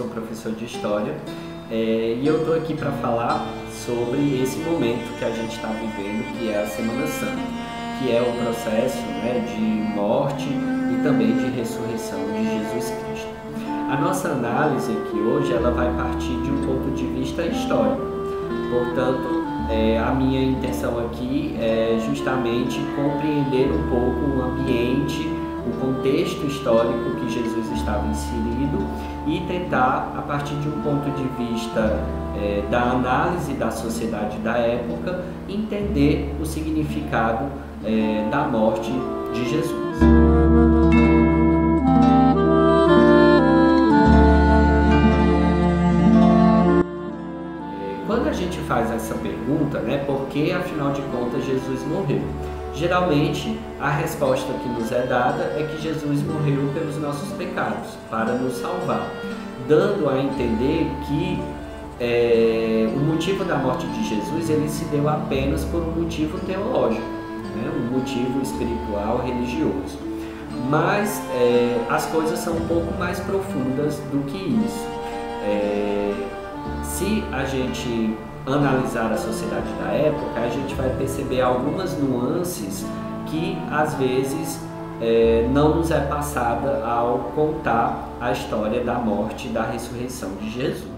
sou professor de História e eu estou aqui para falar sobre esse momento que a gente está vivendo, que é a Semana Santa, que é o processo, de morte e também de ressurreição de Jesus Cristo. A nossa análise aqui hoje ela vai partir de um ponto de vista histórico, portanto, a minha intenção aqui é justamente compreender um pouco o ambiente, o contexto histórico que Jesus estava inserido e tentar, a partir de um ponto de vista da análise da sociedade da época, entender o significado da morte de Jesus. Quando a gente faz essa pergunta, por que afinal de contas Jesus morreu? Geralmente, a resposta que nos é dada é que Jesus morreu pelos nossos pecados, para nos salvar, dando a entender que o motivo da morte de Jesus ele se deu apenas por um motivo teológico, um motivo espiritual, religioso. Mas as coisas são um pouco mais profundas do que isso. Se a gente analisar a sociedade da época, a gente vai perceber algumas nuances que às vezes não nos é passada ao contar a história da morte e da ressurreição de Jesus.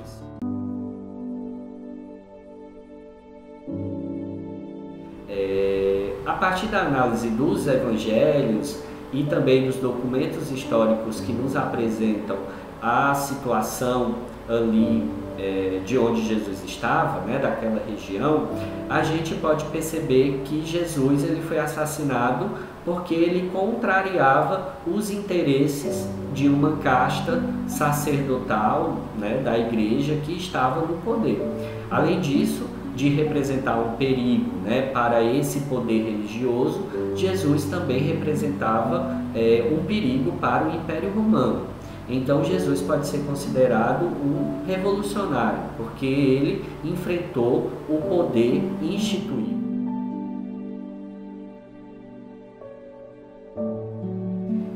A partir da análise dos evangelhos e também dos documentos históricos que nos apresentam a situação ali de onde Jesus estava, daquela região, a gente pode perceber que Jesus ele foi assassinado porque ele contrariava os interesses de uma casta sacerdotal, da igreja que estava no poder. Além disso, de representar um perigo para esse poder religioso, Jesus também representava um perigo para o Império Romano. Então Jesus pode ser considerado um revolucionário, porque ele enfrentou o poder instituído.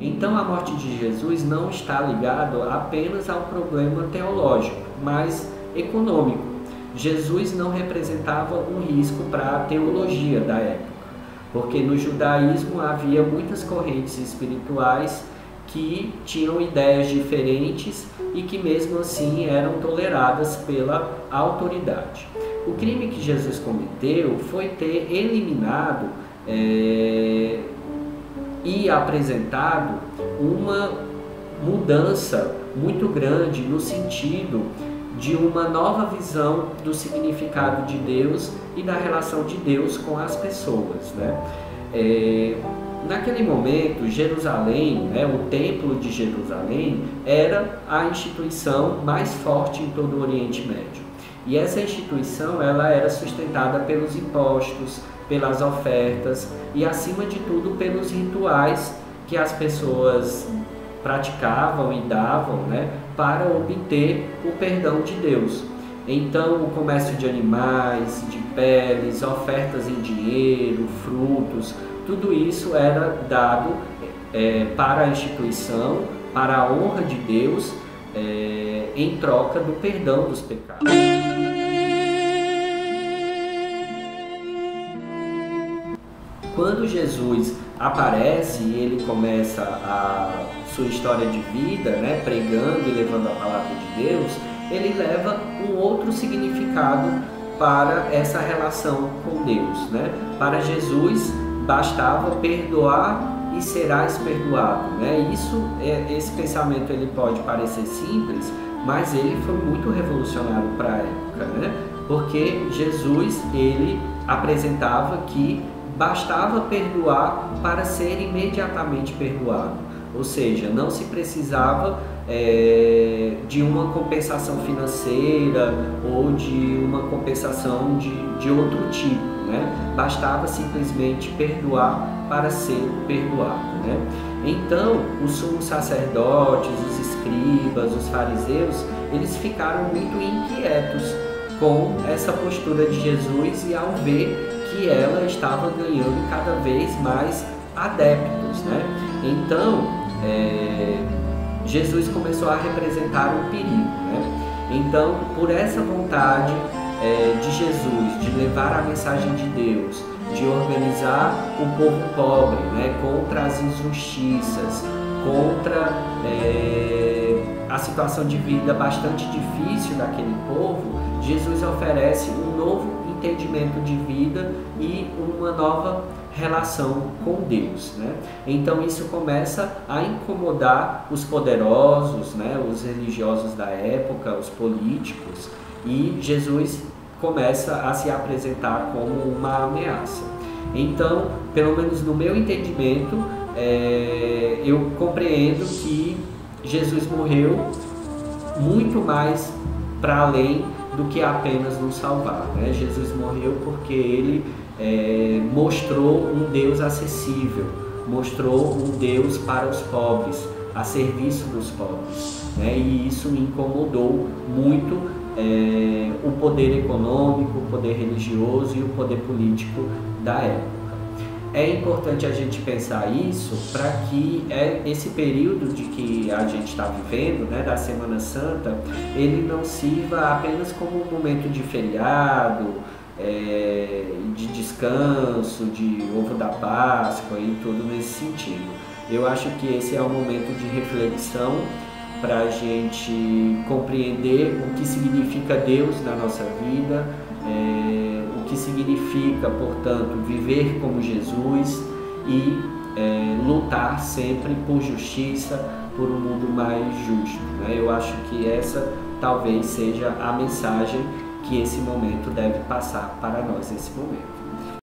Então a morte de Jesus não está ligada apenas ao problema teológico, mas econômico. Jesus não representava um risco para a teologia da época, porque no judaísmo havia muitas correntes espirituais que tinham ideias diferentes e que mesmo assim eram toleradas pela autoridade. O crime que Jesus cometeu foi ter eliminado e apresentado uma mudança muito grande no sentido de uma nova visão do significado de Deus e da relação de Deus com as pessoas. Naquele momento, Jerusalém, o Templo de Jerusalém, era a instituição mais forte em todo o Oriente Médio. E essa instituição ela era sustentada pelos impostos, pelas ofertas e, acima de tudo, pelos rituais que as pessoas praticavam e davam para obter o perdão de Deus. Então, o comércio de animais, de peles, ofertas em dinheiro, frutos, tudo isso era dado para a instituição, para a honra de Deus, em troca do perdão dos pecados. Quando Jesus aparece e ele começa a sua história de vida, pregando e levando a palavra de Deus, ele leva um outro significado para essa relação com Deus. Para Jesus, bastava perdoar e serás perdoado. Esse pensamento ele pode parecer simples, mas ele foi muito revolucionário para a época, porque Jesus ele apresentava que bastava perdoar para ser imediatamente perdoado, ou seja, não se precisava de uma compensação financeira ou de uma compensação de outro tipo, bastava simplesmente perdoar para ser perdoado. Então, os sumos sacerdotes, os escribas, os fariseus, eles ficaram muito inquietos com essa postura de Jesus e ao ver que ela estava ganhando cada vez mais adeptos. Então, Jesus começou a representar um perigo, né? Então, por essa vontade de Jesus de levar a mensagem de Deus, de organizar o povo pobre, né, contra as injustiças, contra a situação de vida bastante difícil daquele povo, Jesus oferece um novo entendimento de vida e uma nova relação com Deus, né? Então isso começa a incomodar os poderosos, né, os religiosos da época, os políticos, e Jesus começa a se apresentar como uma ameaça. Então, pelo menos no meu entendimento, eu compreendo que Jesus morreu muito mais para além do que apenas nos salvar, né? Jesus morreu porque ele mostrou um Deus acessível, mostrou um Deus para os pobres, a serviço dos pobres, né? E isso me incomodou muito o poder econômico, o poder religioso e o poder político da época. É importante a gente pensar isso para que esse período de que a gente está vivendo, né, da Semana Santa, ele não sirva apenas como um momento de feriado, de descanso, de ovo da Páscoa e tudo nesse sentido. Eu acho que esse é um momento de reflexão para a gente compreender o que significa Deus na nossa vida, o que significa, portanto, viver como Jesus e lutar sempre por justiça, por um mundo mais justo, né? Eu acho que essa talvez seja a mensagem que esse momento deve passar para nós nesse momento.